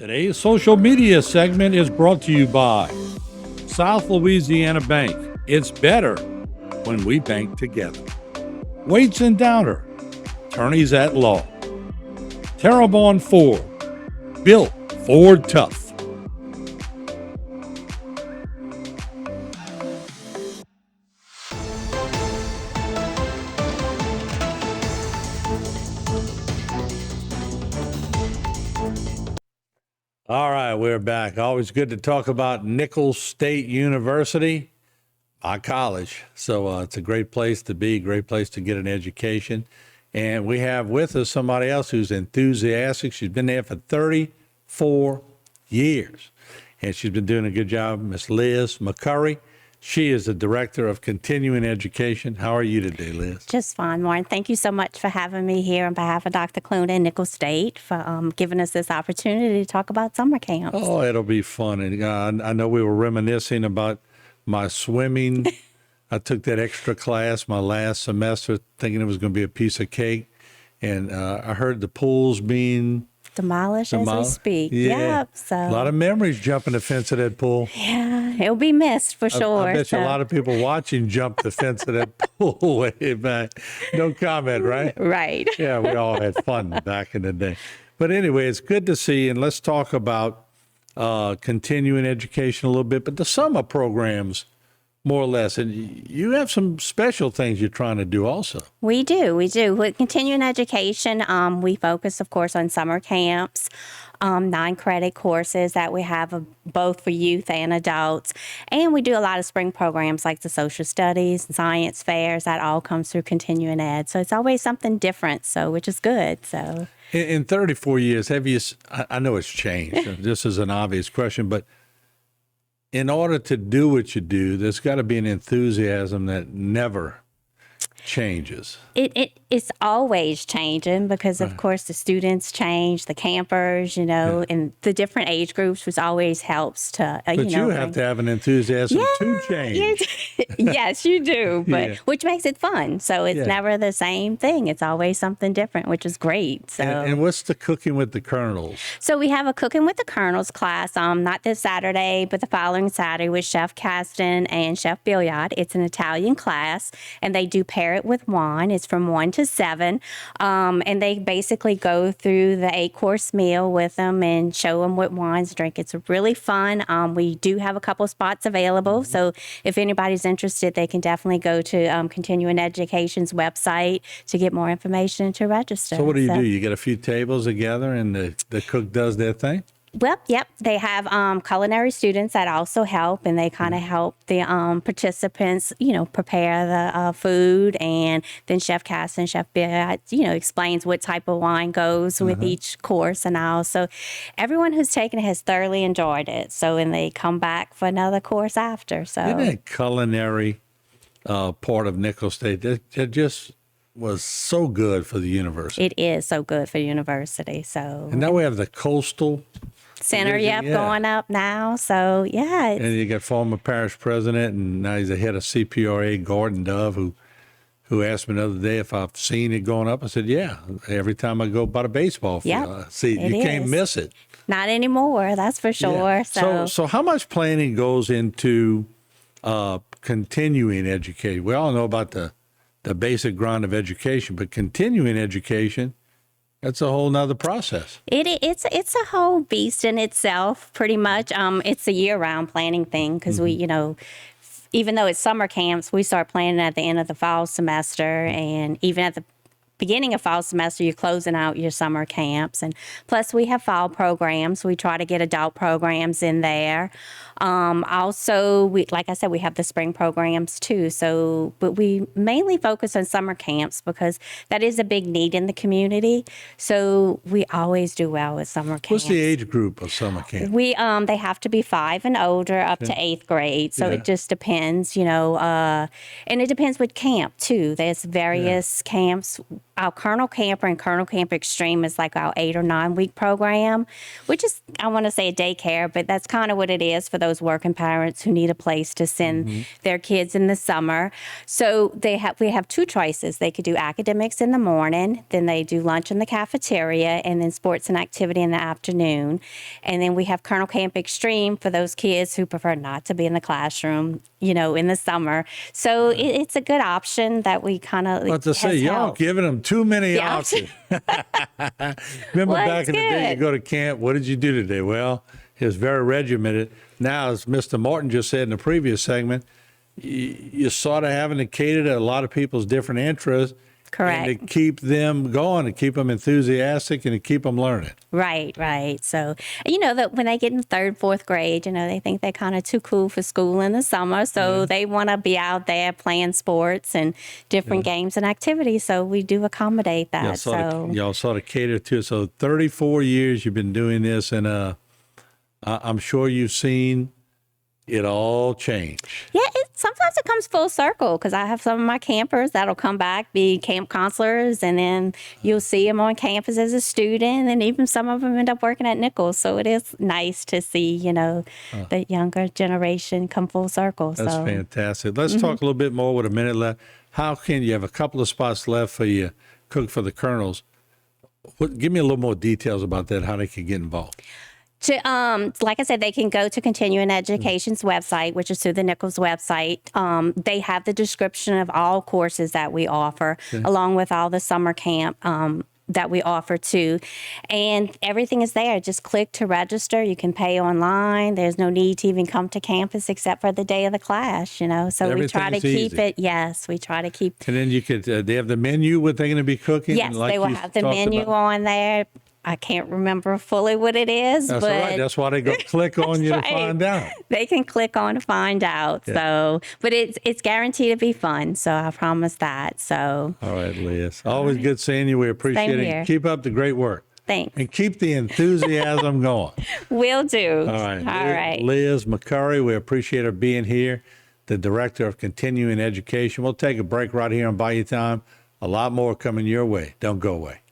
Today's social media segment is brought to you by South Louisiana Bank. It's better when we bank together. Waits and Downer, attorneys at law. Terrebonne Ford, built Ford tough. All right, we're back. Always good to talk about Nicholls State University, my college. So it's a great place to be, great place to get an education. And we have with us somebody else who's enthusiastic. She's been there for 34 years, and she's been doing a good job, Miss Liz McCurry. She is the Director of Continuing Education. How are you today, Liz? Just fine, Warren. Thank you so much for having me here on behalf of Dr. Cluna and Nicholls State for giving us this opportunity to talk about summer camps. Oh, it'll be fun. And I know we were reminiscing about my swimming. I took that extra class my last semester thinking it was going to be a piece of cake. And I heard the pools being Demolished as we speak. Yeah. Yep. So A lot of memories jumping the fence of that pool. yeah, it'll be missed for sure. I bet you a lot of people watching jump the fence of that pool way back. No comment, right? Right. Yeah, we all had fun back in the day. But anyway, it's good to see, and let's talk about continuing education a little bit, but the summer programs, more or less. And you have some special things you're trying to do also. We do. With continuing education, we focus, of course, on summer camps, 9-credit courses that we have both for youth and adults. And we do a lot of spring programs like the social studies, science fairs, that all comes through continuing ed. So it's always something different, so which is good. So In 34 years, have you, I know it's changed. This is an obvious question, but in order to do what you do, there's got to be an enthusiasm that never changes. It's always changing because, of course, the students change, the campers, and the different age groups, which always helps to, But you have to have an enthusiasm to change. Yes, you do, but Yeah. which makes it fun. So it's never the same thing. It's always something different, which is great. So And what's the Cooking with the Colonels? So we have a Cooking with the Colonels class, not this Saturday, but the following Saturday with Chef Caston and Chef Billiard. It's an Italian class, and they do pair it with wine. It's from 1 to 7, and they basically go through the 8-course meal with them and show them what wines to drink. It's really fun. We do have a couple spots available, so if anybody's interested, they can definitely go to Continuing Education's website to get more information to register. So what do? You get a few tables together and the cook does their thing? Well, yep. They have culinary students that also help, and they kind of help the participants, prepare the food. And then Chef Cass and Chef Bill, explains what type of wine goes with each course and all. So everyone who's taken it has thoroughly enjoyed it. So, and they come back for another course after. So Isn't that culinary part of Nicholls State? That just was so good for the university. it is so good for university. So And now we have the coastal center, division, going up now. So yeah, And you got former parish president, and now he's the head of CPRA, Gordon Dove, who asked me the other day if I've seen it going up. I said, yeah, every time I go by the baseball field. Yep, See, you can't miss it. not anymore, that's for sure. Yeah. So how much planning goes into continuing education? We all know about the basic ground of education, but continuing education, that's a whole nother process. It's a whole beast in itself, pretty much. It's a year-round planning thing because we, even though it's summer camps, we start planning at the end of the fall semester, and even at the beginning of fall semester, you're closing out your summer camps. And plus, we have fall programs. We try to get adult programs in there. Also, like I said, we have the spring programs too. So, but we mainly focus on summer camps because that is a big need in the community. So we always do well with summer camps. What's the age group of summer camp? They have to be 5 and older up to 8th grade. So it just depends, and it depends what camp too. There's various camps. our Colonel Camper and Colonel Camp Extreme is like our 8 or 9 week program, which is, I want to say a daycare, but that's kind of what it is for those working parents who need a place to send their kids in the summer. So we have 2 choices. They could do academics in the morning, then they do lunch in the cafeteria, and then sports and activity in the afternoon. And then we have Colonel Camp Extreme for those kids who prefer not to be in the classroom, in the summer. So it's a good option that we kind of. But to say, y'all giving them too many The options. Remember Well, back it's in the day, you good. go to camp, what did you do today? Well, it was very regimented. Now, as Mr. Martin just said in the previous segment, you're sort of having to cater to a lot of people's different interests. Correct. And to keep them going, to keep them enthusiastic, and to keep them learning. Right. So, that when they get in 3rd, 4th grade, they think they're kind of too cool for school in the summer. So they want to be out there playing sports and different games and activities. So we do accommodate that. Y'all sort of cater to it. So 34 years you've been doing this, and I'm sure you've seen it all change. Yeah, sometimes it comes full circle because I have some of my campers that'll come back, be camp counselors, and then you'll see them on campus as a student, and even some of them end up working at Nicholls. So it is nice to see, the younger generation come full circle. That's fantastic. Let's talk a little bit more with a minute left. How can you have a couple of spots left for you cook for the colonels? Give me a little more details about that, how they can get involved. Like I said, they can go to Continuing Education's website, which is through the Nicholls website. They have the description of all courses that we offer, along with all the summer camp that we offer too. And everything is there. Just click to register. You can pay online. There's no need to even come to campus except for the day of the class, So we try to keep it. Yes, we try to keep. And then you could, they have the menu, what they're going to be cooking? Yes, they will have the menu on there. I can't remember fully what it is. That's but all right. That's why they go click on you to find out. They can click on to find out. Yeah. So, but it's guaranteed to be fun. So I promise that. So. All right, Liz. Always good seeing you. We appreciate Same it. here. Keep up the great work. Thanks. And keep the enthusiasm going. Will do. All right. All right. Liz McCurry, we appreciate her being here, the Director of Continuing Education. We'll take a break right here on Bayou Time. A lot more coming your way. Don't go away.